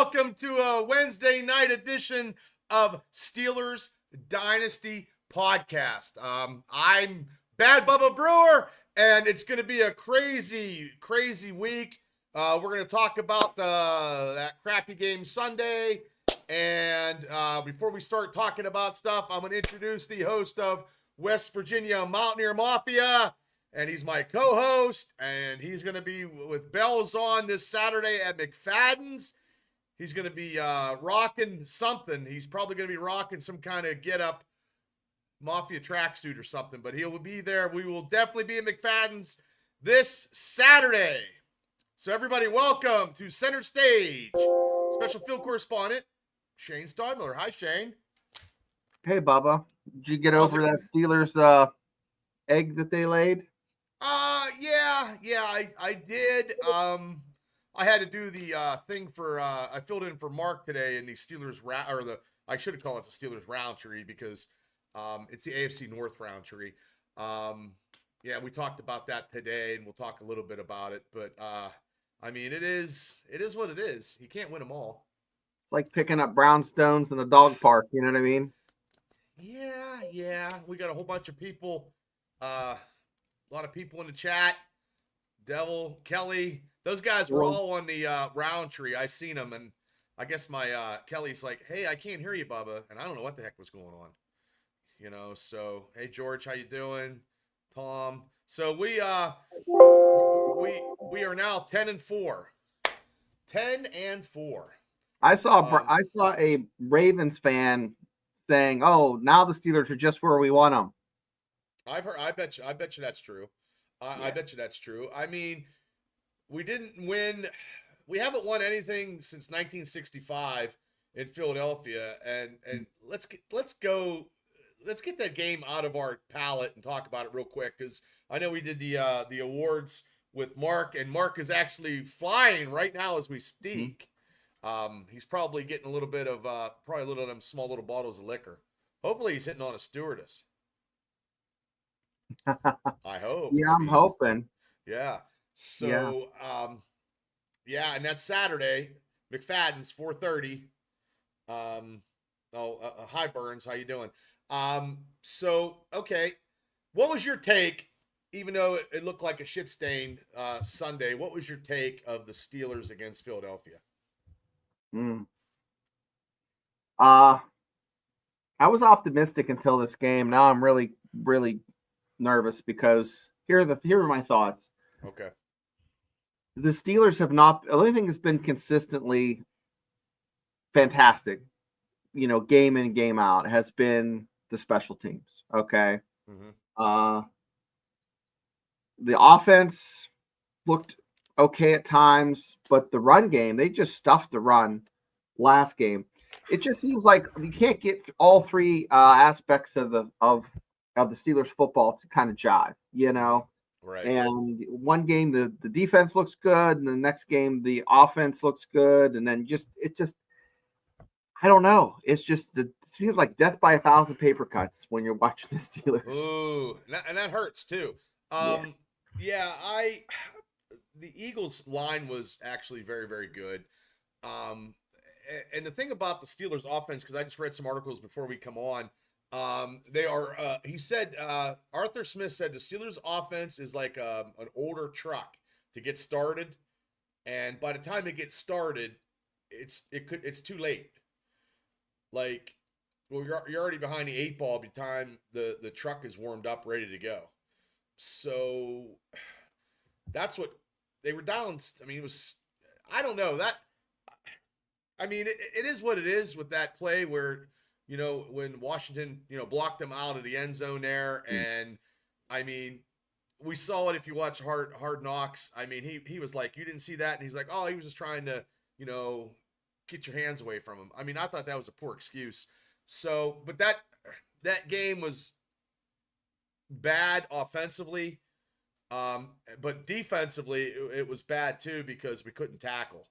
welcome to a Wednesday night edition of Steelers Dynasty Podcast. I'm Bad Bubba Brewer, and it's going to be a crazy week. We're going to talk about that crappy game Sunday, and before we start talking about stuff, I'm going to introduce the host of West Virginia Mountaineer Mafia. And he's my co-host, and he's going to be with bells on this Saturday at Mcfadden's. He's going to be rocking something. He's probably going to be rocking some kind of get-up Mafia tracksuit or something, but he'll be there. We will definitely be at Mcfadden's this Saturday. So everybody, welcome to Center Stage. Special field correspondent, Shane Stodmiller. Hi, Shane. Hey, Bubba. Did you get over that Steelers egg that they laid? Yeah, I did. I had to do the thing for I filled in for Mark today in the Steelers I should have called it the Steelers Roundtree because it's the AFC North Roundtree. Yeah, we talked about that today, and we'll talk a little bit about it. But I mean, it is what it is. You can't win them all. It's like picking up brownstones in a dog park. You know what I mean? Yeah. We got a whole bunch of people. A lot of people in the chat. Devil, Kelly, those guys were all on the Roundtree. I seen them, and I guess my Kelly's like, "Hey, I can't hear you, Bubba," and I don't know what the heck was going on. You know, so hey, George, how you doing? Tom. So we are now 10-4. 10-4. I saw a Ravens fan saying, "Oh, now the Steelers are just where we want them." I've heard. I bet you that's true. I bet you that's true. I mean, we didn't win. We haven't won anything since 1965 in Philadelphia, and let's get that game out of our palate and talk about it real quick because I know we did the awards with Mark, and Mark is actually flying right now as we speak. He's probably getting a little bit of probably a little of them small little bottles of liquor. Hopefully, he's hitting on a stewardess. I hope. Yeah, I'm hoping. Yeah. So, yeah, and that's Saturday. Mcfadden's 4:30. Hi Burns, how you doing? So okay, what was your take? Even though it looked like a shit stain Sunday, what was your take of the Steelers against Philadelphia? I was optimistic until this game. Now I'm really nervous because here are my thoughts. Okay. The Steelers have not. The only thing that's been consistently fantastic, game in, game out, has been the special teams. Okay. Mm-hmm. The offense looked okay at times, but the run game, they just stuffed the run last game. It just seems like you can't get all three aspects of the Steelers football to kind of jive, Right. And one game the defense looks good, and the next game the offense looks good, and then I don't know. It seems like death by 1,000 paper cuts when you're watching the Steelers. Ooh, and that hurts too. The Eagles line was actually very, very good. And the thing about the Steelers offense, because I just read some articles before we come on, they are, he said, Arthur Smith said the Steelers offense is like an older truck to get started. And by the time it gets started, it's too late. Like, well, you're already behind the 8 ball by the time the truck is warmed up, ready to go. So that's what they were down. I mean, I don't know that. I mean, it is what it is with that play where, when Washington, blocked them out of the end zone there. And I mean, we saw it if you watch Hard Knocks. I mean, he was like, you didn't see that. And he's like, oh, he was just trying to, get your hands away from him. I mean, I thought that was a poor excuse. So, but that game was bad offensively. But defensively, it was bad too because we couldn't tackle.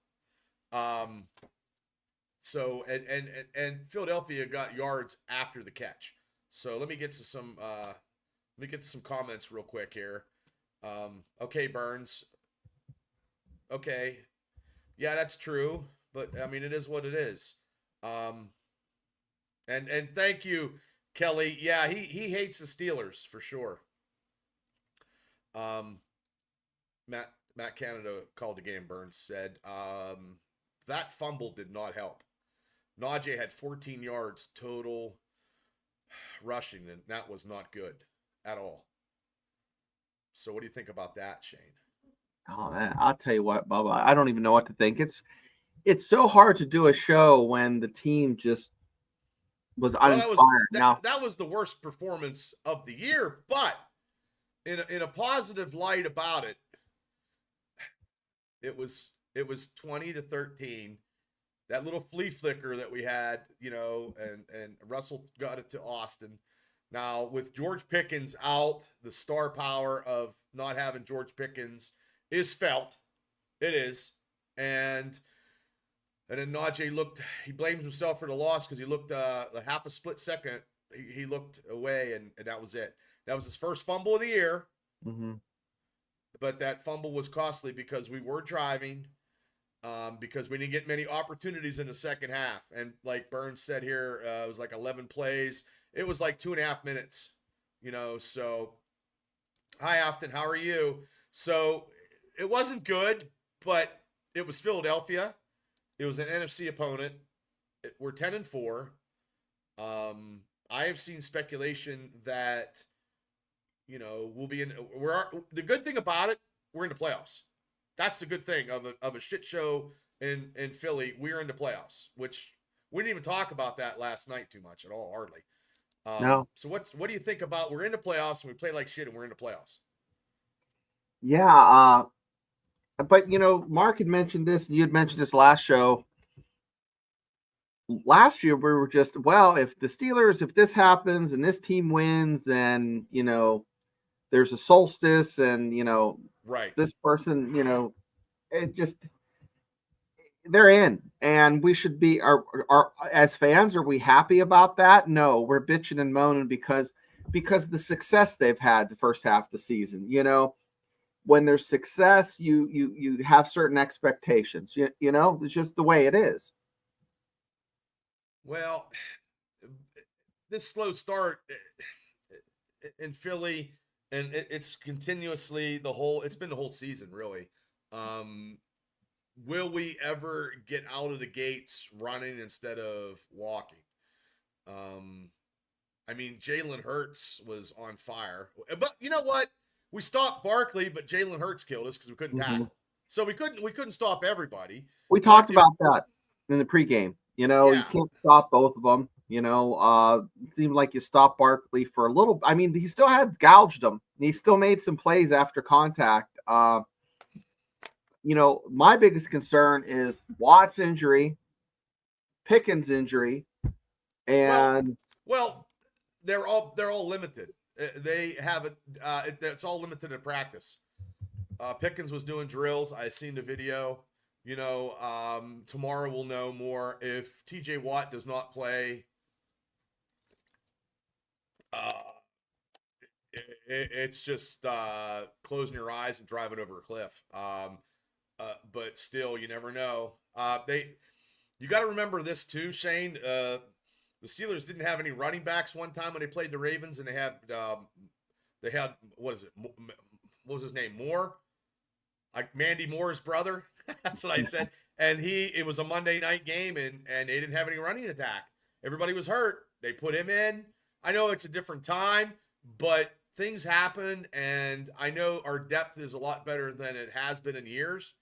So and Philadelphia got yards after the catch. So let me get to some comments real quick here. Okay, Burns. Okay, yeah, that's true. but I mean, it is what it is. Um, and thank you, Kelly. Yeah, he hates the Steelers for sure. Um, Matt Canada called the game. Burns said that fumble did not help. Najee had 14 yards total rushing, and that was not good at all. So, what do you think about that, Shane? Oh man, I'll tell you what, Bubba. I don't even know what to think. It's so hard to do a show when the team just was Well, uninspired. Now, that was the worst performance of the year, but in a positive light about it, it was 20-13. That little flea flicker that we had, and Russell got it to Austin. Now with George Pickens out, the star power of not having George Pickens is felt. It is, and then Najee he blames himself for the loss because he looked a half a split second. He looked away, and that was it. That was his first fumble of the year. mm-hmm. But that fumble was costly because we were driving, because we didn't get many opportunities in the second half. And like Burns said here, it was like 11 plays. It was like 2.5 minutes, so hi, Afton, how are you? So it wasn't good, but it was Philadelphia. It was an NFC opponent. We're 10-4. I have seen speculation that, we'll be in. The good thing about it, we're in the playoffs. That's the good thing of a shit show in Philly. We're in the playoffs, which we didn't even talk about that last night too much at all, hardly. No. So what do you think about we're in the playoffs and we play like shit and we're in the playoffs? Yeah, but Mark had mentioned this, and you had mentioned this last show. Last year, we were just, well, if this happens and this team wins, then there's a solstice, and right, this person, it just they're in, and we should be are as fans. Are we happy about that? No, we're bitching and moaning because the success they've had the first half of the season. When there's success, you have certain expectations. It's just the way it is. well, this slow start in Philly, and it's continuously it's been the whole season, really. Will we ever get out of the gates running instead of walking? I mean, Jalen Hurts was on fire, but you know what? We stopped Barkley, but Jalen Hurts killed us because we couldn't Mm-hmm. tackle. So we couldn't stop everybody. We talked about that in the pregame. You Yeah. can't stop both of them. It seemed like you stopped Barkley for a little. I mean, he still had gouged him. And he still made some plays after contact. My biggest concern is Watt's injury, Pickens' injury, and well, they're all limited. They have it. It's all limited in practice. Pickens was doing drills. I seen the video. Tomorrow we'll know more. If TJ Watt does not play, it's just closing your eyes and driving over a cliff. But still, you never know. You got to remember this too, Shane. The Steelers didn't have any running backs one time when they played the Ravens, and they had what is it? What was his name? Moore, like Mandy Moore's brother. That's what I said. And it was a Monday night game, and they didn't have any running attack. Everybody was hurt. They put him in. I know it's a different time, but things happen, and I know our depth is a lot better than it has been in years.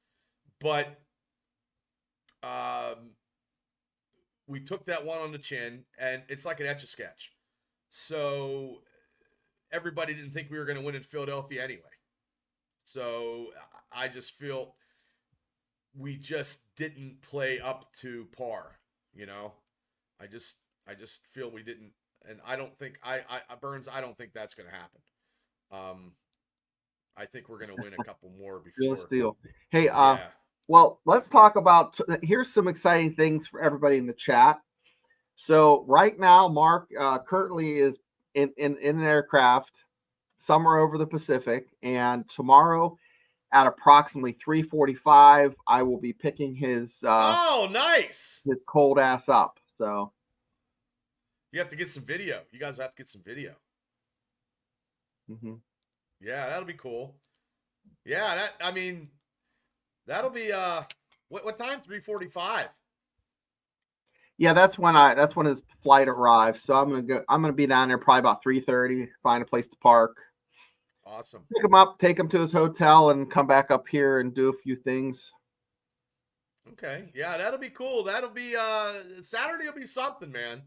But we took that one on the chin, and it's like an Etch-a-Sketch. So everybody didn't think we were going to win in Philadelphia anyway. So I just feel we just didn't play up to par, I just feel we didn't, and I don't think Burns, I don't think that's going to happen. I think we're going to win a couple more before. Steal. Hey, well, let's talk about. Here's some exciting things for everybody in the chat. So right now, Mark currently is in an aircraft somewhere over the Pacific, and tomorrow at approximately 3:45. I will be picking his Oh, nice. cold ass up. So You have to get some video. You guys have to get some video. mm-hmm. Yeah, that'll be cool. Yeah, that'll be what time? 3:45. Yeah, that's when his flight arrives. So I'm gonna be down there probably about 3:30. Find a place to park. Awesome. Pick him up, take him to his hotel, and come back up here and do a few things. Okay. Yeah, that'll be cool. That'll be Saturday will be something, man.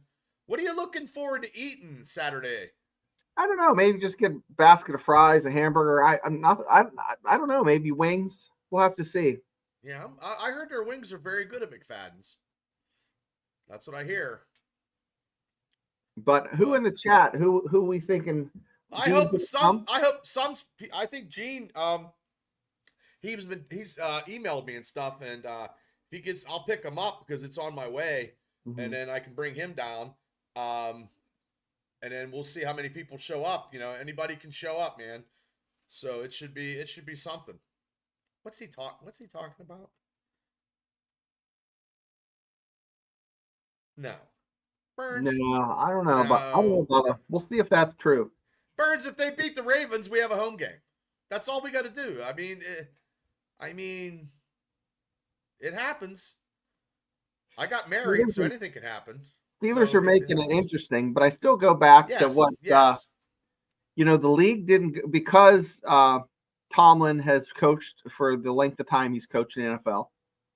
What are you looking forward to eating Saturday? I don't know. Maybe just get a basket of fries, a hamburger. I'm not. I don't know. Maybe wings. We'll have to see. Yeah, I heard their wings are very good at Mcfadden's. That's what I hear. But who in the chat? Who we thinking? I hope some. I hope some. I think Gene. He's emailed me and stuff, and if he gets, I'll pick him up because it's on my way, and then I can bring him down. And then we'll see how many people show up. You know, anybody can show up, man. So it should be something. What's he talking about? No. Burns. No, I don't know. But I don't know about we'll see if that's true. Burns, if they beat the Ravens, we have a home game. That's all we got to do. I mean, it happens. I got married, so anything can happen. Steelers are making it interesting, but I still go back to what the league didn't, because Tomlin has coached for the length of time he's coached in the NFL.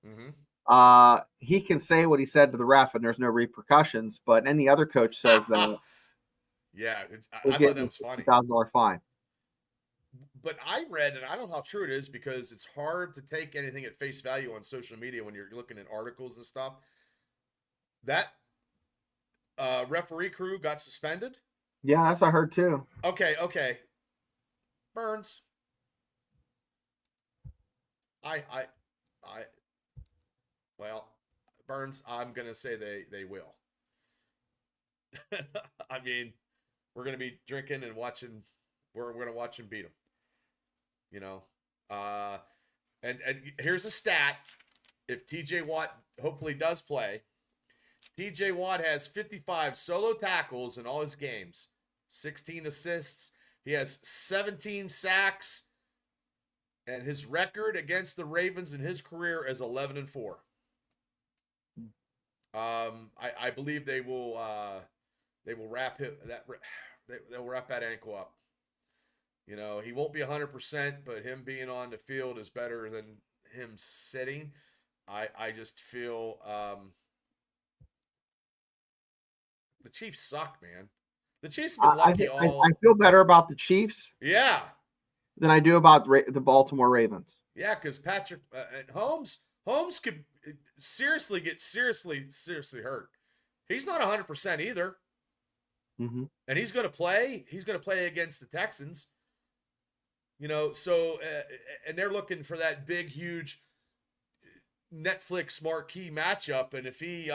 Mm-hmm. He can say what he said to the ref, and there's no repercussions. But any other coach says that, yeah, I thought that was funny. $1,000 fine. But I read, and I don't know how true it is because it's hard to take anything at face value on social media when you're looking at articles and stuff. That referee crew got suspended. Yeah, that's what I heard too. Okay. Burns. Well, Burns, I'm gonna say they will. I mean, we're gonna be drinking and watching. We're gonna watch and beat them. You know, and here's a stat: if T.J. Watt hopefully does play, T.J. Watt has 55 solo tackles in all his games, 16 assists. He has 17 sacks, and his record against the Ravens in his career is 11-4. I believe they will wrap they'll wrap that ankle up. You know, he won't be 100%, but him being on the field is better than him sitting. I just feel the Chiefs suck, man. The Chiefs have been lucky I feel better about the Chiefs. Yeah. Than I do about the Baltimore Ravens. Yeah, because Patrick and Holmes could seriously get seriously hurt. He's not 100% either. Mm-hmm. And he's going to play. He's going to play against the Texans. You know, so and they're looking for that big, huge Netflix marquee matchup. And if he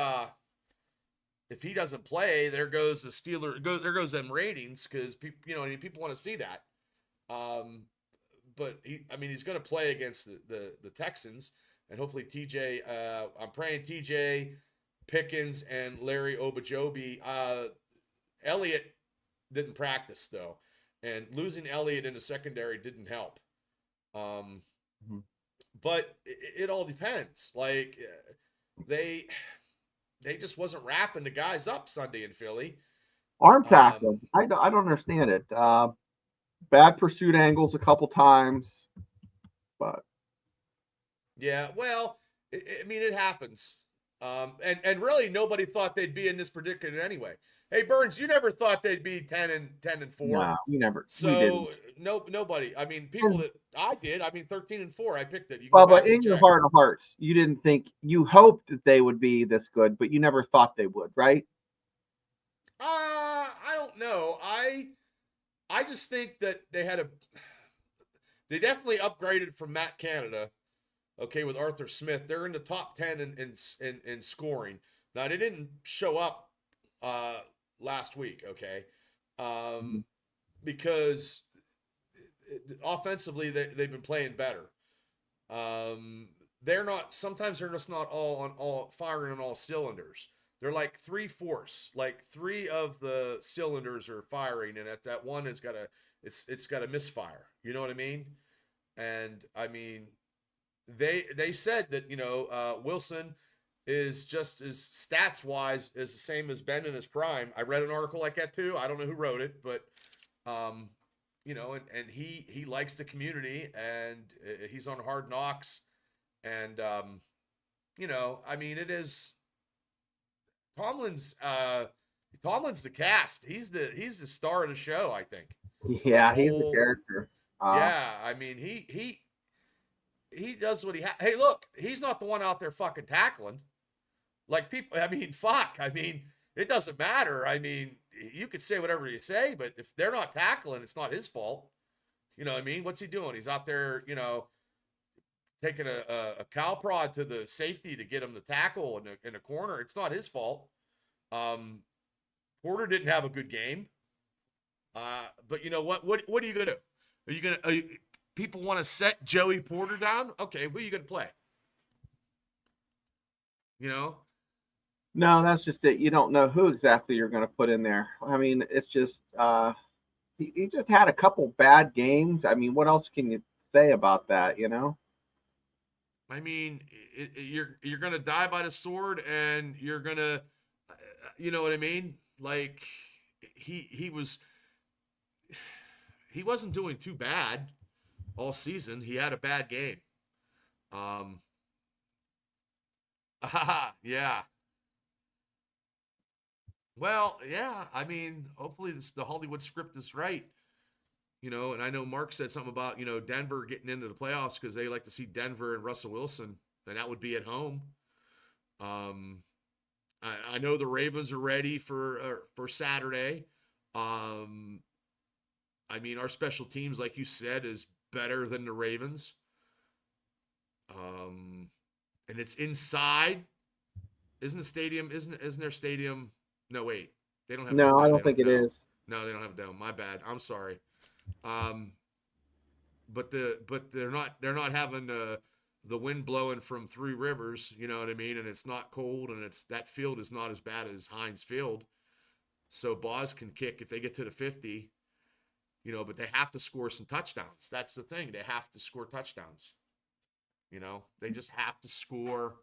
doesn't play, there goes the Steelers. There goes them ratings because people want to see that. But he's going to play against the Texans, and hopefully TJ. I'm praying TJ, Pickens, and Larry Obajobi. Elliott didn't practice though, and losing Elliott in the secondary didn't help. But it all depends. Like they just wasn't wrapping the guys up Sunday in Philly. Arm tackle. I don't understand it. Bad pursuit angles a couple times, but yeah, well, it happens. And really nobody thought they'd be in this predicament anyway. Hey Burns, you never thought they'd be 10-4. No, we never. So nobody. I mean, people that I did. I mean, 13-4. I picked it. But in your heart of hearts, you didn't think. You hoped that they would be this good, but you never thought they would, right? I don't know. I just think that they definitely upgraded from Matt Canada. Okay, with Arthur Smith, they're in the top 10 in scoring. Now they didn't show up last week, okay, because offensively they've been playing better. They're not. Sometimes they're just not all firing on all cylinders. They're like three-fourths. Like three of the cylinders are firing, and that one has got it's got a misfire. You know what I mean? And I mean, they said that Wilson is just as stats wise is the same as Ben in his prime. I read an article like that too. I don't know who wrote it, but um, and he likes the community, and he's on Hard Knocks, and I mean, it is Tomlin's. Tomlin's the cast. He's the star of the show, I think. The Yeah, he's a whole character. Yeah, I mean, he does what he Hey, look, he's not the one out there fucking tackling. Like people, I mean, fuck. I mean, it doesn't matter. I mean, you could say whatever you say, but if they're not tackling, it's not his fault. You know what I mean? What's he doing? He's out there, taking a cow prod to the safety to get him to tackle in a corner. It's not his fault. Porter didn't have a good game. But you know what? What are you gonna do? Are you gonna? People want to set Joey Porter down? Okay, who are you gonna play? You know? No, that's just it. You don't know who exactly you're going to put in there. I mean, it's just he just had a couple bad games. I mean, what else can you say about that? I mean, you're gonna die by the sword, and you're gonna, you know what I mean? Like he wasn't doing too bad all season. He had a bad game. Yeah. Well, yeah. I mean, hopefully the Hollywood script is right. And I know Mark said something about, Denver getting into the playoffs because they like to see Denver and Russell Wilson, and that would be at home. I know the Ravens are ready for Saturday. I mean, our special teams, like you said, is better than the Ravens. And it's inside. Isn't the stadium? Isn't their stadium? No, wait. They don't have. No, I No, don't think it is. No, they don't have a dome. My bad. I'm sorry. But they're not having the wind blowing from Three Rivers. You know what I mean? And it's not cold, and that field is not as bad as Heinz Field. So Boz can kick if they get to the 50. But they have to score some touchdowns. That's the thing. They have to score touchdowns. They just have to score.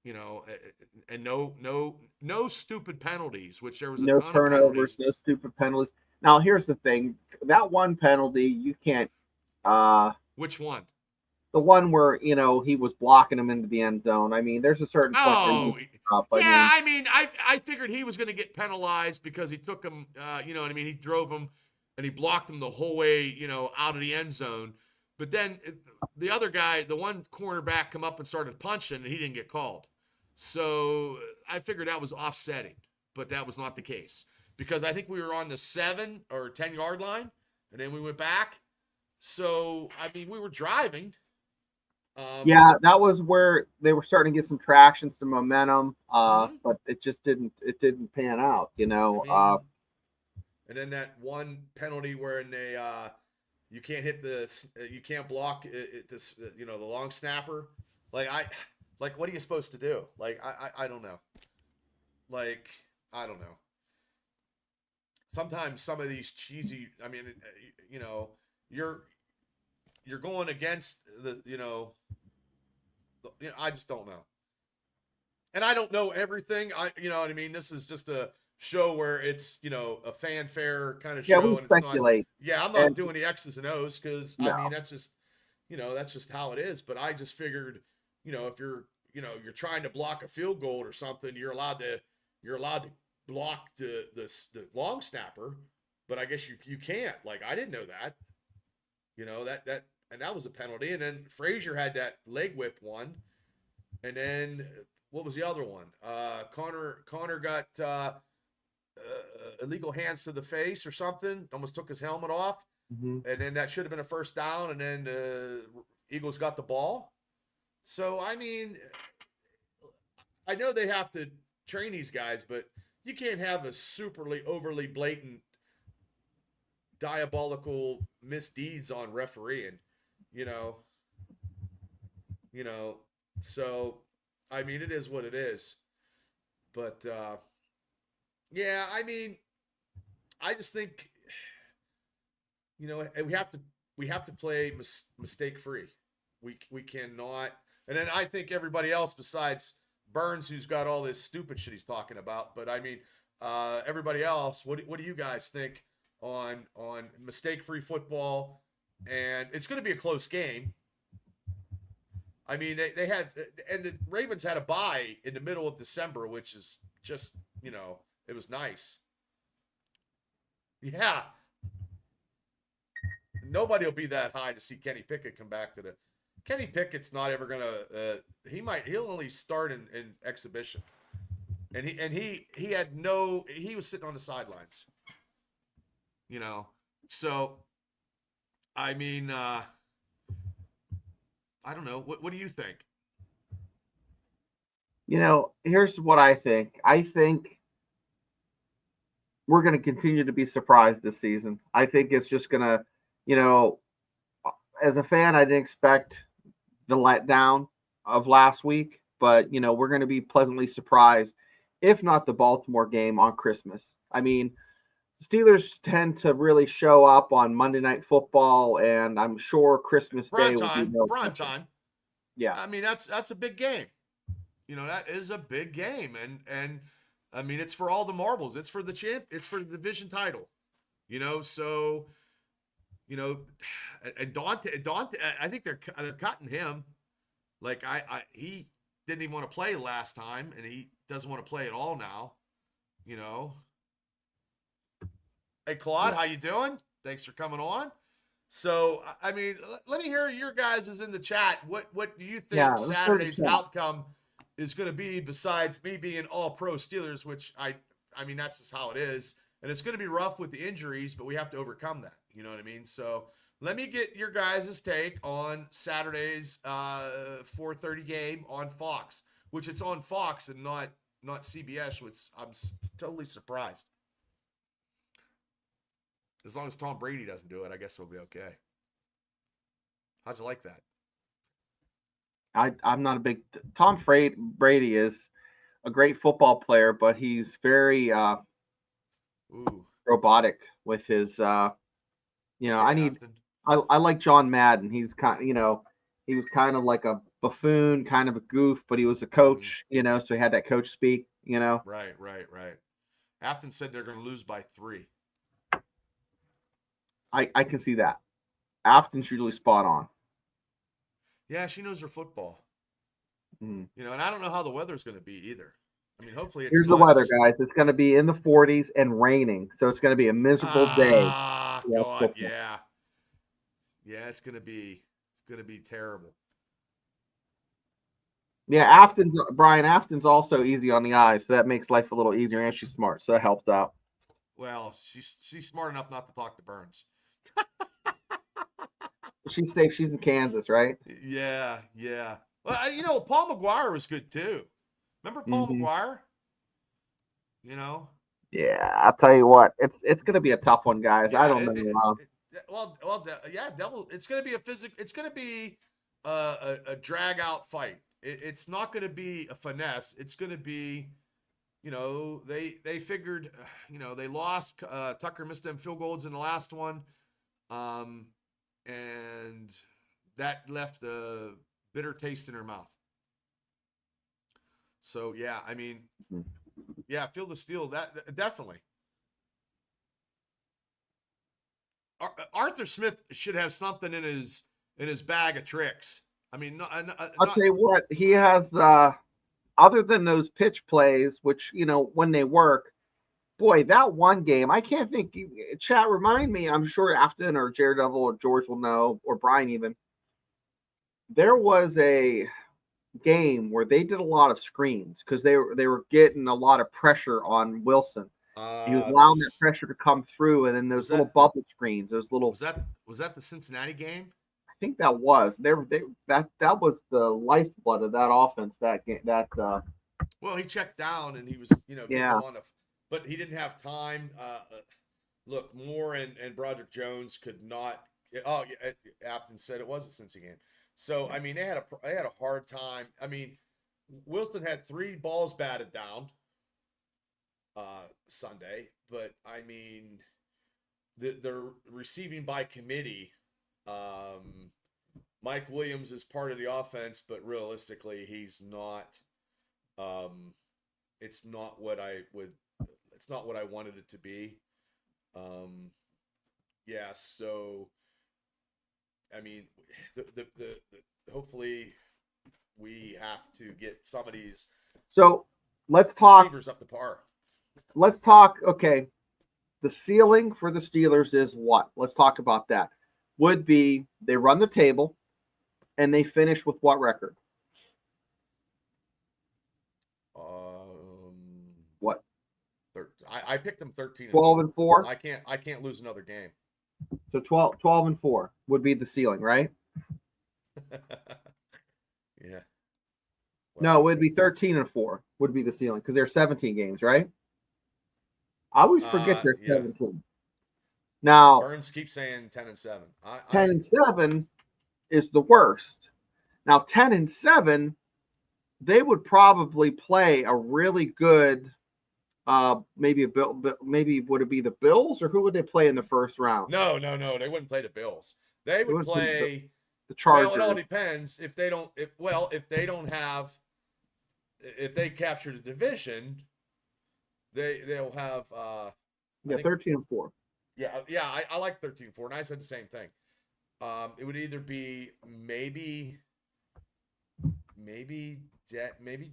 And no stupid penalties, which there was a No ton turnovers, of penalties. no stupid penalties. Now, here's the thing: that one penalty, you can't. Which one? The one where he was blocking him into the end zone. I mean, there's a certain point where you stop. Yeah. I mean, I figured he was going to get penalized because he took him. You know what I mean? He drove him, and he blocked him the whole way. Out of the end zone. But then the other guy, the one cornerback, come up and started punching, and he didn't get called. So I figured that was offsetting, but that was not the case because I think we were on the 7 or 10-yard line, and then we went back. So I mean, we were driving. Yeah, that was where they were starting to get some traction, some momentum, but it just didn't pan out. I mean, and then that one penalty where they you can't hit you can't block the long snapper. Like what are you supposed to do? Like I don't know. Like I don't know. Sometimes some of these cheesy. I mean, you're going against I just don't know. And I don't know everything. You know what I mean? This is just a show where it's, a fanfare kind of show. Yeah, we speculate. I'm not doing the X's and O's because, no. I mean, that's just how it is. But I just figured, if you're trying to block a field goal or something, you're allowed to block the long snapper. But I guess you can't. Like, I didn't know that. And that was a penalty. And then Frazier had that leg whip one. And then what was the other one? Connor got illegal hands to the face or something. Almost took his helmet off. Mm-hmm. And then that should have been a first down. And then Eagles got the ball. So, I mean, I know they have to train these guys, but you can't have a overly blatant diabolical misdeeds on refereeing. you know, you know. So, I mean, it is what it is. But yeah, I mean, I just think we have to play mistake free. We cannot. And then I think everybody else besides Burns, who's got all this stupid shit he's talking about. But I mean, everybody else, what do you guys think on mistake free football? And it's going to be a close game. I mean, they had, and the Ravens had a bye in the middle of December, which is just, it was nice. Yeah, nobody will be that high to see Kenny Pickett come back to the. Kenny Pickett's not ever gonna. He'll only start in exhibition, and he had no. He was sitting on the sidelines. So I mean, I don't know. What do you think? Here's what I think. I think we're going to continue to be surprised this season. I think it's just going to, as a fan, I didn't expect the letdown of last week, but, we're going to be pleasantly surprised, if not the Baltimore game on Christmas. I mean, Steelers tend to really show up on Monday Night Football, and I'm sure Christmas Day will be no prime time. Yeah. I mean, that's a big game. That is a big game, and I mean, it's for all the marbles. It's for the It's for the division title. So and Dante, I think they're cutting him. Like he didn't even want to play last time, and he doesn't want to play at all now. Hey Claude, how you doing? Thanks for coming on. So I mean, let me hear your guys' in the chat. What do you think Saturday's outcome is going to be, besides me being all pro Steelers, which I mean, that's just how it is. And it's going to be rough with the injuries, but we have to overcome that. You know what I mean? So let me get your guys' take on Saturday's 4:30 game on Fox, which it's on Fox and not CBS, which I'm totally surprised. As long as Tom Brady doesn't do it, I guess we'll be okay. How'd you like that? I'm not a big Tom Brady is a great football player, but he's very robotic with his I like John Madden. He's he was kind of like a buffoon, kind of a goof, but he was a coach, so he had that coach speak, Right. Afton said they're going to lose by 3. I can see that. Afton's usually spot on. Yeah, she knows her football. And I don't know how the weather's going to be either. I mean, hopefully it's Here's the weather, guys. It's going to be in the 40s and raining, so it's going to be a miserable day. God, yeah. Yeah, it's going to be terrible. Yeah, Brian Afton's also easy on the eyes, so that makes life a little easier, and she's smart, so that helps out. Well, she's smart enough not to talk to Burns. She's safe. She's in Kansas, right? Yeah. Well, Paul McGuire was good too. Remember Paul McGuire? Yeah, I'll tell you what. It's going to be a tough one, guys. I don't know. Devil. It's going to be a physical. It's going to be a drag out fight. It's not going to be a finesse. It's going to be, they figured, they lost. Tucker missed them field goals in the last one. And that left a bitter taste in her mouth. So yeah, I mean, feel the steel. That definitely. Arthur Smith should have something in his bag of tricks. I mean, I'll tell you what, he has. Other than those pitch plays, which when they work. Boy, that one game, I can't think. Chat, remind me. I'm sure Afton or Jared Devil or George will know, or Brian even. There was a game where they did a lot of screens because they were getting a lot of pressure on Wilson. He was allowing that pressure to come through, and then those little bubble screens, those little. Was that the Cincinnati game? I think that was. That was the lifeblood of that offense. That game. Well, he checked down and he was but he didn't have time. Look, Moore and Broderick Jones could not Oh, yeah, Afton said it was a Cincy game. So I mean, they had a hard time. I mean, Wilson had 3 balls batted down Sunday, but I mean, the receiving by committee. Um, Mike Williams is part of the offense, but realistically, he's not. Um, it's not what I would. It's not what I wanted it to be. Um, yeah. So, I mean, hopefully we have to get some of these So let's talk. receivers up to par. Let's talk. Okay, the ceiling for the Steelers is what? Let's talk about that. Would be they run the table, and they finish with what record? What? I picked them 13 12 and 4. I can't lose another game. So 12 and 4 would be the ceiling, right? Yeah. Well, No, it would be 13 and 4 would be the ceiling because they're 17 games, right? I always forget they're yeah. 17. Now, Burns keeps saying 10 and 7. 10 and 7 is the worst. Now, 10 and 7, they would probably play a really good maybe would it be the Bills or who would they play in the first round? No, they wouldn't play the Bills. They would play the Chargers. Well, it all depends if they don't if they capture the division, they'll have 13 and 4. Yeah, I like 13-4, and I said the same thing. It would either be maybe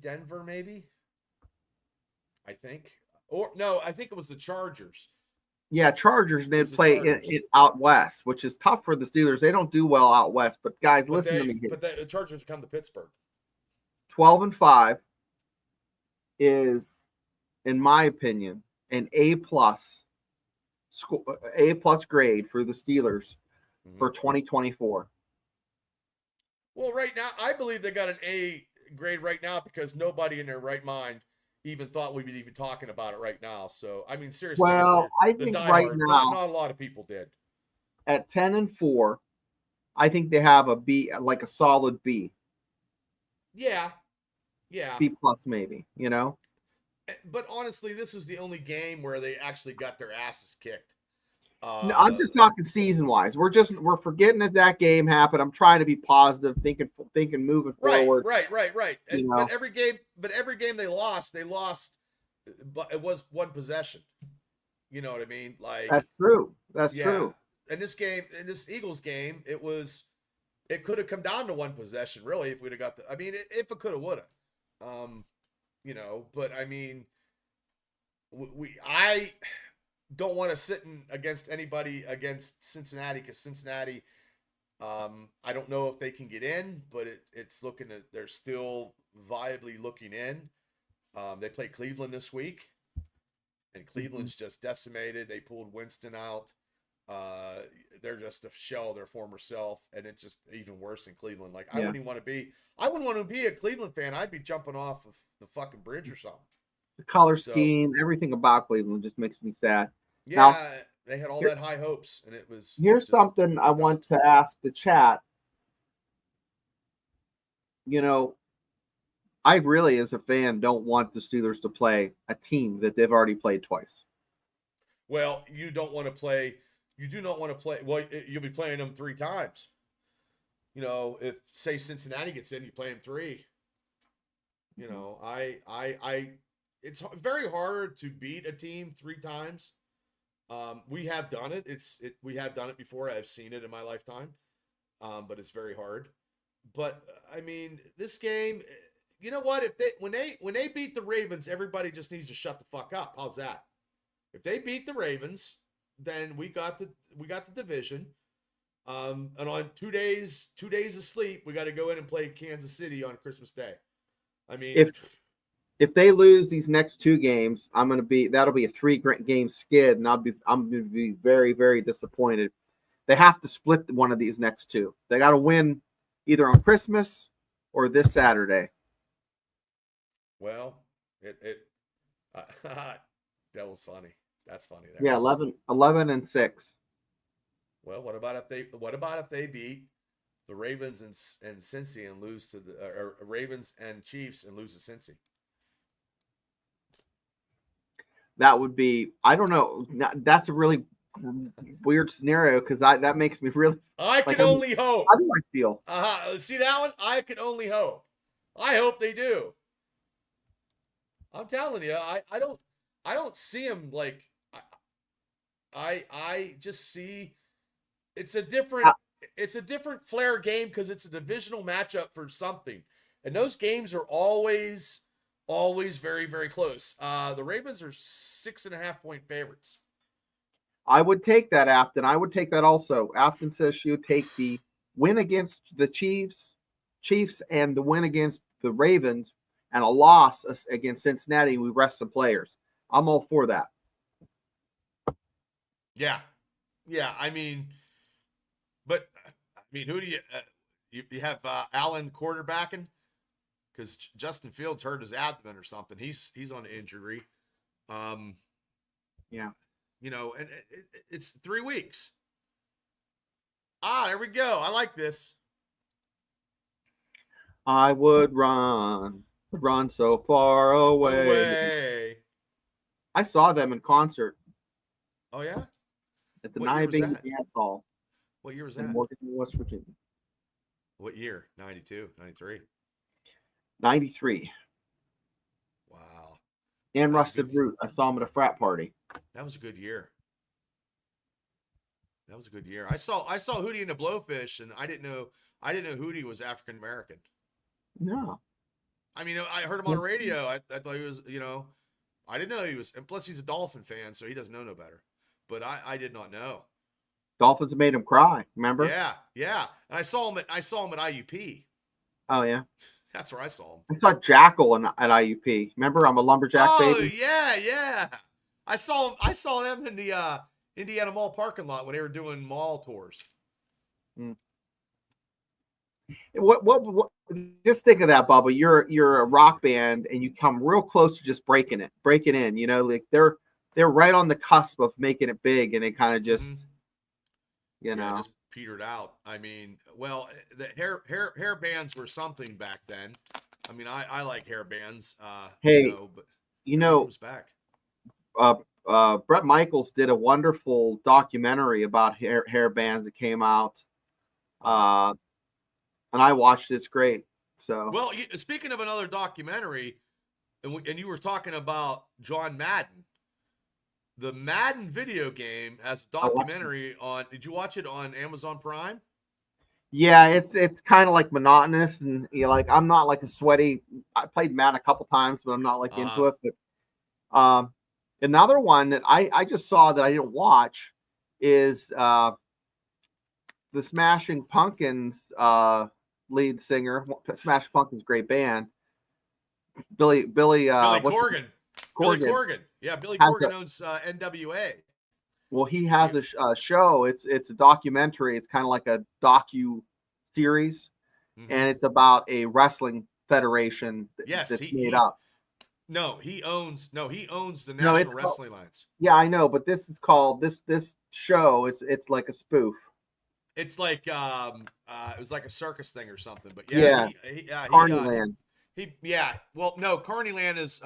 Denver, maybe. I think, or no, I think it was the Chargers. Yeah, Chargers. They'd play it out west, which is tough for the Steelers. They don't do well out west. But guys, listen to me here. But the Chargers come to Pittsburgh. 12 and 5 is, in my opinion, an A+ grade for the Steelers for 2024. Well, right now, I believe they got an A grade right now because nobody in their right mind even thought we'd be even talking about it right now. So, I mean, seriously. Well, I think right now, not a lot of people did. At 10 and 4, I think they have a B, like a solid B. Yeah. B+ maybe, you know? But honestly, this was the only game where they actually got their asses kicked. No, I'm just talking season-wise. We're forgetting that game happened. I'm trying to be positive, thinking, moving forward. Right. But every game they lost, but it was one possession. You know what I mean? Like that's true. That's true. In this Eagles game, it could have come down to one possession, really, if we'd have got if it could have, would have. But I mean, I don't want to sit against anybody against Cincinnati because Cincinnati, I don't know if they can get in, but it's looking at they're still viably looking in. They play Cleveland this week, and Cleveland's just decimated. They pulled Winston out. They're just a shell of their former self, and it's just even worse in Cleveland. Like I wouldn't want to be a Cleveland fan. I'd be jumping off of the fucking bridge or something. The color scheme, everything about Cleveland just makes me sad. Yeah, now, they had all that high hopes, and it was. Here's something I want to ask the chat. I really, as a fan, don't want the Steelers to play a team that they've already played twice. Well, you don't want to play. You do not want to play. Well, you'll be playing them 3 times. If say Cincinnati gets in, you play them 3. It's very hard to beat a team 3 times. We have done it. We have done it before. I've seen it in my lifetime, but it's very hard. But I mean, this game, you know what? When they beat the Ravens, everybody just needs to shut the fuck up. How's that? If they beat the Ravens, then we got the division. And on 2 days of sleep, we got to go in and play Kansas City on Christmas Day. I mean, if they lose these next 2 games, that'll be a 3-game skid, and I'm going to be very, very disappointed. They have to split one of these next 2. They got to win either on Christmas or this Saturday. Well, that was funny. That's funny. Yeah, 11 and 6. Well, what about if they beat the Ravens and Cincy and lose to the or Ravens and Chiefs and lose to Cincy? That would be, I don't know. That's a really weird scenario because that makes me really I like. can only How hope. do I feel? See that one? I can only hope. I hope they do. I'm telling you, I don't see him like I just see it's a different Uh, it's a different flair game because it's a divisional matchup for something. And those games are always very, very close. The Ravens are 6.5 point favorites. I would take that, Afton. I would take that also. Afton says she would take the win against the Chiefs, and the win against the Ravens, and a loss against Cincinnati. We rest some players. I'm all for that. Yeah. Yeah, but who do you have Allen quarterbacking? Because Justin Fields hurt his abdomen or something. He's on injury. Um, Yeah. and it's 3 weeks. There we go. I like this. I would run so far away. Away. I saw them in concert Oh yeah. at the What year Nia was Baby that? Dance Hall What year was in that? Morganton, West Virginia. What year? 92, 93. 93. Wow. And That was a Rusted good. Root. I saw him at a frat party. That was a good year. That was a good year. I saw Hootie and the Blowfish, and I didn't know Hootie was African American. No. I heard him on the radio. I thought he was, I didn't know he was, and plus he's a Dolphin fan, so he doesn't know no better. But I did not know. Dolphins made him cry. Remember? Yeah, yeah. And I saw him at IUP. Oh yeah. That's where I saw him. I saw Jackal at IUP. Remember, I'm a lumberjack Oh baby. yeah, yeah. I saw them in the Indiana Mall parking lot when they were doing mall tours. Mm. What? Just think of that, Bubba. You're a rock band, and you come real close to just breaking in. Like they're right on the cusp of making it big, and they kind of just, just petered out. Well, the hair bands were something back then. I like hair bands. Hey, but you know, comes back. Brett Michaels did a wonderful documentary about hair bands that came out, and I watched it. It's great. So, well, speaking of another documentary, and you were talking about John Madden. The Madden video game has a documentary on. Did you watch it on Amazon Prime? yeah, it's kind of like monotonous, and I'm not like a sweaty. I played Madden a couple times, but I'm not like into it. But another one that I just saw that I didn't watch is the Smashing Pumpkins lead singer. Smashing Pumpkins, great band. Billy Corgan. Billy Corgan. Yeah, Billy Corgan owns NWA. Well, he has a show. It's a documentary. It's kind of like a docu series, and it's about a wrestling federation that's made up. He owns the National Wrestling Alliance. Yeah, I know, but this is called this show. It's like a spoof. It's like it was like a circus thing or something. But Carneyland. Carneyland is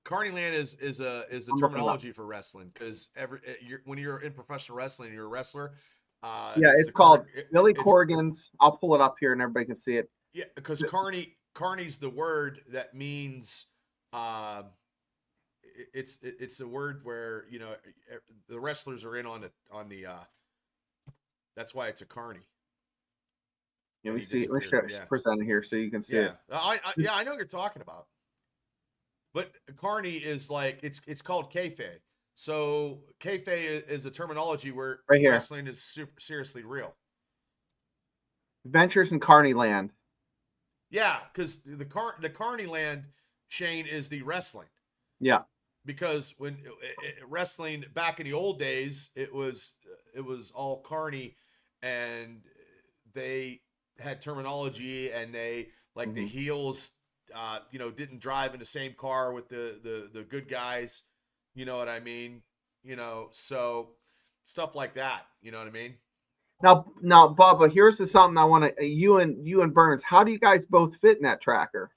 Carneyland is a terminology for wrestling because when you're in professional wrestling, you're a wrestler. It's called Billy Corgan's. I'll pull it up here and everybody can see it. Yeah, because Carney's the word that means it's a word where the wrestlers are in on the that's why it's a carny. Let me see. Let's present it here so you can see it. I know what you're talking about. But carny is like it's called kayfabe. So kayfabe is a terminology where wrestling is super seriously real. Adventures in Carneyland. Yeah, because the Carneyland chain is the wrestling. Yeah. Because when wrestling back in the old days, it was all carny, and they had terminology, and they the heels, didn't drive in the same car with the good guys. You know what I mean? So stuff like that. You know what I mean? Now, Bubba, here's something I want to you and Burns. How do you guys both fit in that tracker?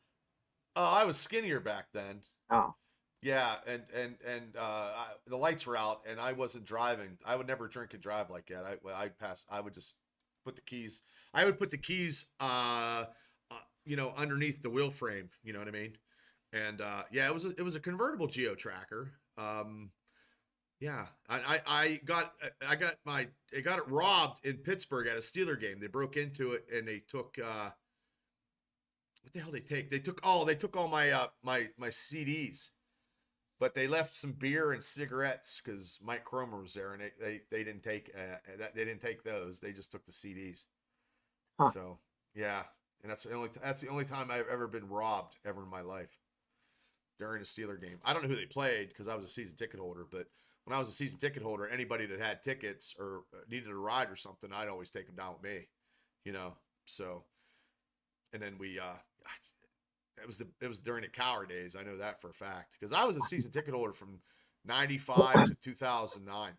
Oh, I was skinnier back then. Oh, Yeah, the lights were out, and I wasn't driving. I would never drink and drive like that. I'd pass. I would just put the keys. I would put the keys, underneath the wheel frame. You know what I mean? And yeah, it was a convertible Geo Tracker. Yeah, I got it robbed in Pittsburgh at a Steeler game. They broke into it and they took what the hell they take? They took all my CDs. But they left some beer and cigarettes because Mike Cromer was there, and they didn't take they didn't take those. They just took the CDs. huh. So yeah, and that's the only time I've ever been robbed ever in my life during a Steeler game. I don't know who they played because I was a season ticket holder, but when I was a season ticket holder, anybody that had tickets or needed a ride or something, I'd always take them down with me, you know. So, and then it was during the Cower days. I know that for a fact because I was a season ticket holder from '95 to 2009.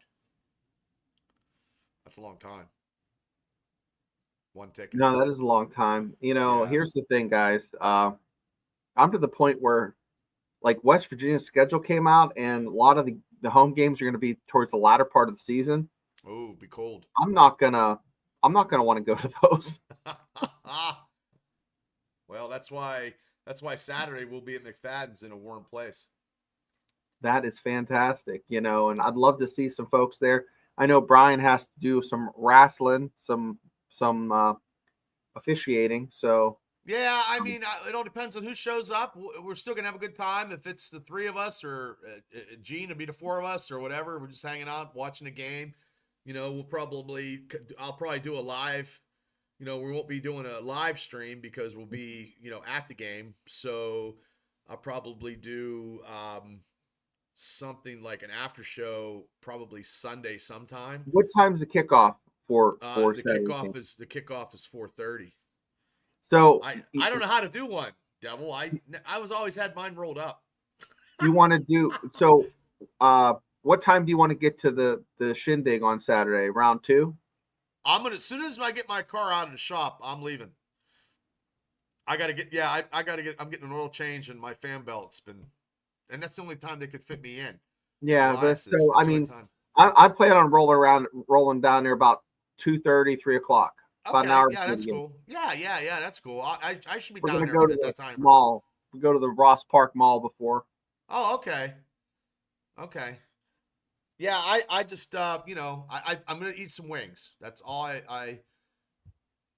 That's a long time. One ticket. No, that is a long time. Yeah. Here's the thing, guys. I'm to the point where, like, West Virginia's schedule came out, and a lot of the home games are going to be towards the latter part of the season. Oh, be cold. I'm not gonna want to go to those. Well, that's why Saturday we'll be at Mcfadden's in a warm place. That is fantastic, and I'd love to see some folks there. I know Brian has to do some wrestling, some officiating. So yeah, I mean, it all depends on who shows up. We're still gonna have a good time if it's the three of us, or Gene will be the four of us, or whatever. We're just hanging out, watching a game. I'll probably do a live. We won't be doing a live stream because we'll be, at the game. So I'll probably do something like an after show, probably Sunday sometime. what time's the kickoff for The Saturday kickoff game? is 4:30. So I don't know how to do one, Devil. I was always had mine rolled up. you want to do so? What time do you want to get to the shindig on Saturday? Round 2? As soon as I get my car out of the shop, I'm leaving. I gotta get I'm getting an oil change and my fan belt's been, and that's the only time they could fit me in. Yeah, Elias, but so I mean, time. I plan on rolling down there about 2:30, 3 o'clock. About Okay, an hour. yeah, that's cool. Yeah, that's cool. I should be We're down gonna there go to at the that time. mall. We go to the Ross Park Mall before. Oh, okay. Okay. Yeah, I just I'm gonna eat some wings. That's all I.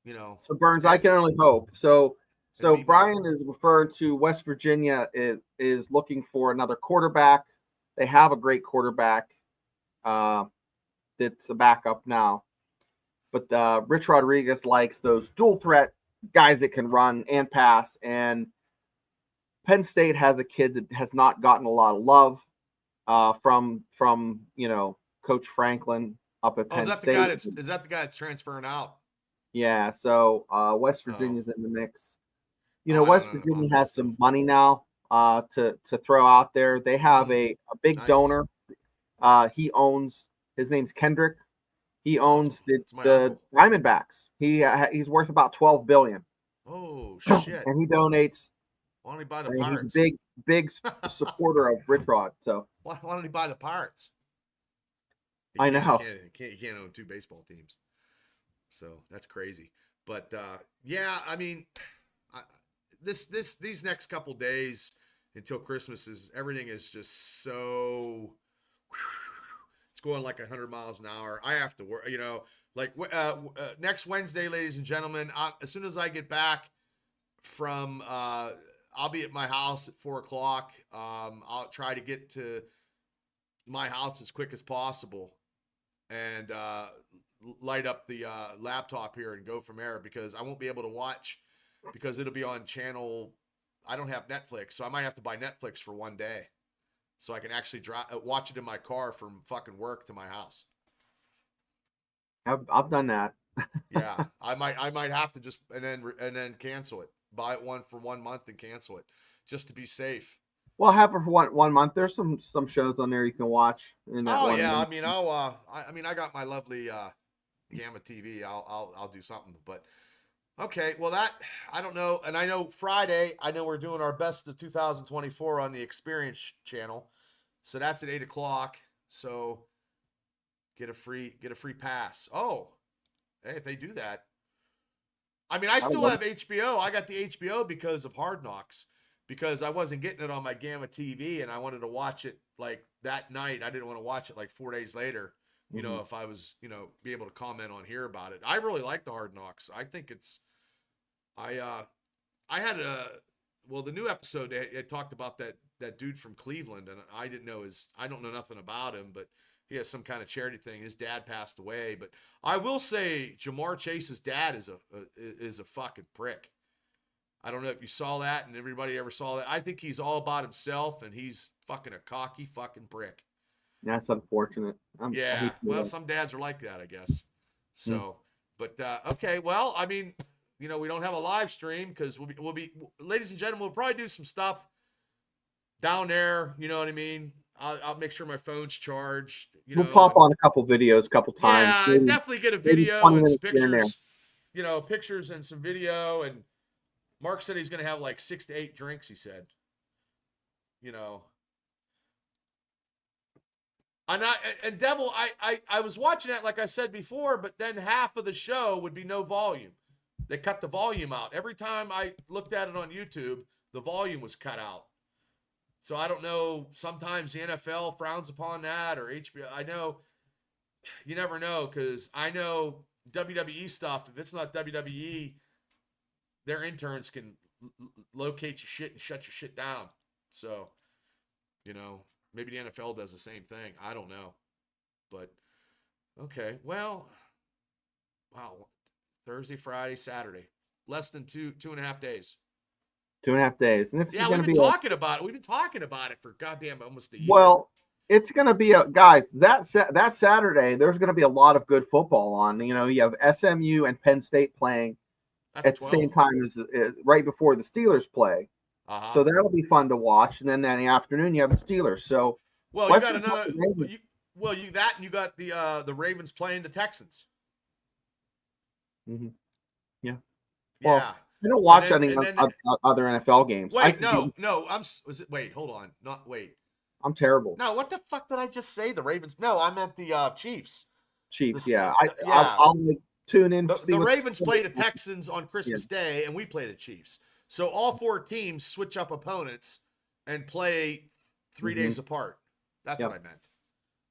So Burns, I can only hope. So It'd be Brian is referring to West Virginia is looking for another quarterback. They have a great quarterback. That's a backup now. But Rich Rodriguez likes those dual threat guys that can run and pass. And Penn State has a kid that has not gotten a lot of love from Coach Franklin up at Penn State. Is that the guy that's transferring out? Yeah, so West Virginia's in the mix. I West don't know Virginia about has that some stuff. money now to throw out there. They have a big Nice. donor. He owns. His name's Kendrick. He owns it's my the uncle. Diamondbacks. He's worth about $12 billion, Oh shit! and he donates. Why don't he buy the And he's Pirates? a big supporter of Rich Rod. So Why don't he buy the Pirates? I know. You can't own two baseball teams. So that's crazy. But yeah, I mean, these next couple days until Christmas everything is just so. It's going like 100 miles an hour. I have to work, next Wednesday, ladies and gentlemen. As soon as I get back from, I'll be at my house at 4:00. I'll try to get to my house as quick as possible, and light up the laptop here and go from there because I won't be able to watch because it'll be on channel. I don't have Netflix, so I might have to buy Netflix for one day so I can actually watch it in my car from fucking work to my house. I've done that. Yeah, I might have to just and then cancel it. Buy it one for 1 month and cancel it just to be safe. Well, have her for one month. There's some shows on there you can watch in that Oh one yeah, month. I mean I got my lovely Gamma TV. I'll do something, but okay. Well, that I don't know, and I know Friday. I know we're doing our best of 2024 on the Experience channel, so that's at 8 o'clock. So get a free pass. Oh, hey, if they do that, I mean, I I don't still know. have HBO. I got the HBO because of Hard Knocks, because I wasn't getting it on my Gamma TV, and I wanted to watch it like that night. I didn't want to watch it like 4 days later. Mhm. If I was, be able to comment on here about it. I really like the Hard Knocks. I think it's I had the new episode they talked about that dude from Cleveland, and I don't know nothing about him, but he has some kind of charity thing. His dad passed away, but I will say Jamar Chase's dad is a fucking prick. I don't know if you saw that and everybody ever saw that. I think he's all about himself and he's fucking a cocky fucking prick. That's unfortunate. I Yeah, hate to hear well, that. some dads are like that, I guess. Hmm. So, but okay, well, I mean, we don't have a live stream because ladies and gentlemen, we'll probably do some stuff down there. You know what I mean? I'll make sure my phone's charged. We'll pop on a couple videos, a couple times, Yeah, maybe definitely get a maybe video 20 and some minutes here and there. pictures. Pictures and some video. And Mark said he's going to have like 6 to 8 drinks. He said, you know. And Devil, I was watching that like I said before, but then half of the show would be no volume. They cut the volume out. Every time I looked at it on YouTube, the volume was cut out. So I don't know. Sometimes the NFL frowns upon that, or HBO. I know you never know, because I know WWE stuff. If it's not WWE, their interns can locate your shit and shut your shit down. So, maybe the NFL does the same thing. I don't know. But okay, well, wow. Thursday, Friday, Saturday. Less than two and a half days. 2.5 days, and this is Yeah, going we've to been be talking about it. We've been talking about it for goddamn almost a year. well. It's going to be guys. That Saturday, there's going to be a lot of good football on. You have SMU and Penn State playing That's at the 12. same time as right before the Steelers play. Uh-huh. So that'll be fun to watch. And then in the afternoon, you have the Steelers. So Well, you got another. You that, and you got the Ravens playing the Texans. Mm-hmm. Yeah. Yeah. Well, I don't watch And any then- other NFL games. Wait, no. Wait, hold on. I'm terrible. No, what the fuck did I just say? The Ravens? No, I meant the Chiefs. Chiefs, The- yeah. yeah. I'll like tune in. The Ravens play the Texans on Christmas Day, and we play the Chiefs. So all four teams switch up opponents and play 3 days apart. That's what I meant.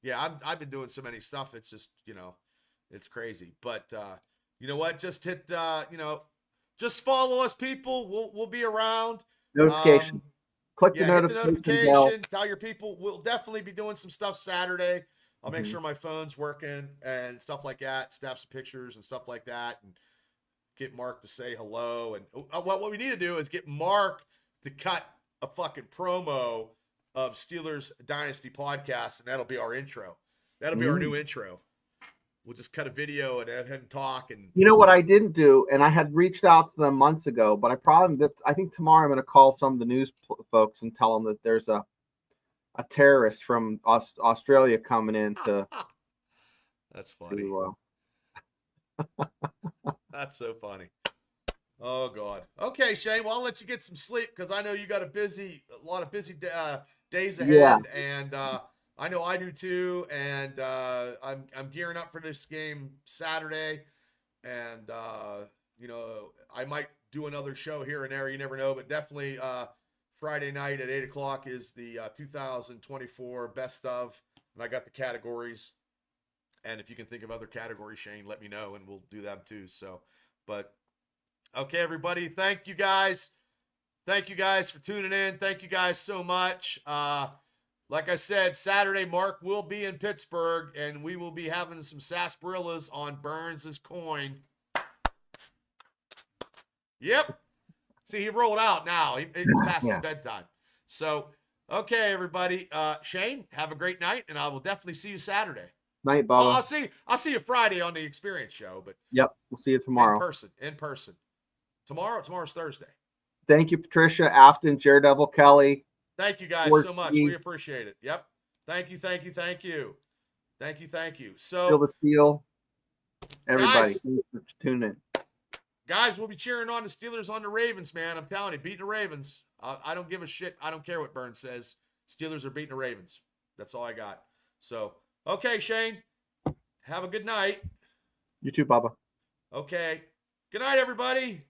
Yeah, I've been doing so many stuff. It's just, it's crazy. But you know what? Just hit, just follow us, people. We'll be around. Notification. Click the Hit the notification bell. Tell your people. We'll definitely be doing some stuff Saturday. I'll make sure my phone's working and stuff like that. Snap some pictures and stuff like that, and get Mark to say hello. And what we need to do is get Mark to cut a fucking promo of Steelers Dynasty podcast, and that'll be our intro. That'll be our new intro. We'll just cut a video and have him talk. And you know what I didn't do, and I had reached out to them months ago, but I think tomorrow I'm going to call some of the news folks and tell them that there's a terrorist from Australia coming in to. That's funny. That's so funny. Oh God. Okay, Shane. Well, I'll let you get some sleep because I know you got a lot of busy days ahead, and I know I do too. And I'm gearing up for this game Saturday, and I might do another show here and there. You never know, but definitely Friday night at 8 o'clock is the 2024 best of, and I got the categories. And if you can think of other categories, Shane, let me know, and we'll do them too. So, but okay, everybody, thank you guys. Thank you guys for tuning in. Thank you guys so much. Like I said, Saturday, Mark will be in Pittsburgh, and we will be having some sarsaparillas on Burns' coin. Yep. See, he rolled out now. It's past his bedtime. So, okay, everybody. Shane, have a great night, and I will definitely see you Saturday. Night, Bubba. I'll see you Friday on the Experience show. But yep, we'll see you tomorrow. In person. Tomorrow's Thursday. Thank you, Patricia, Afton, Daredevil, Kelly. Thank you guys George so much. T, We appreciate it. Yep. Thank you. Thank you. Thank you. Thank you. Thank you. Feel So, the Steel. Everybody, guys, tune in. guys, we'll be cheering on the Steelers on the Ravens, man. I'm telling you, beating the Ravens. I don't give a shit. I don't care what Burns says. Steelers are beating the Ravens. That's all I got. So, okay, Shane. Have a good night. You too, Bubba. Okay. Good night, everybody.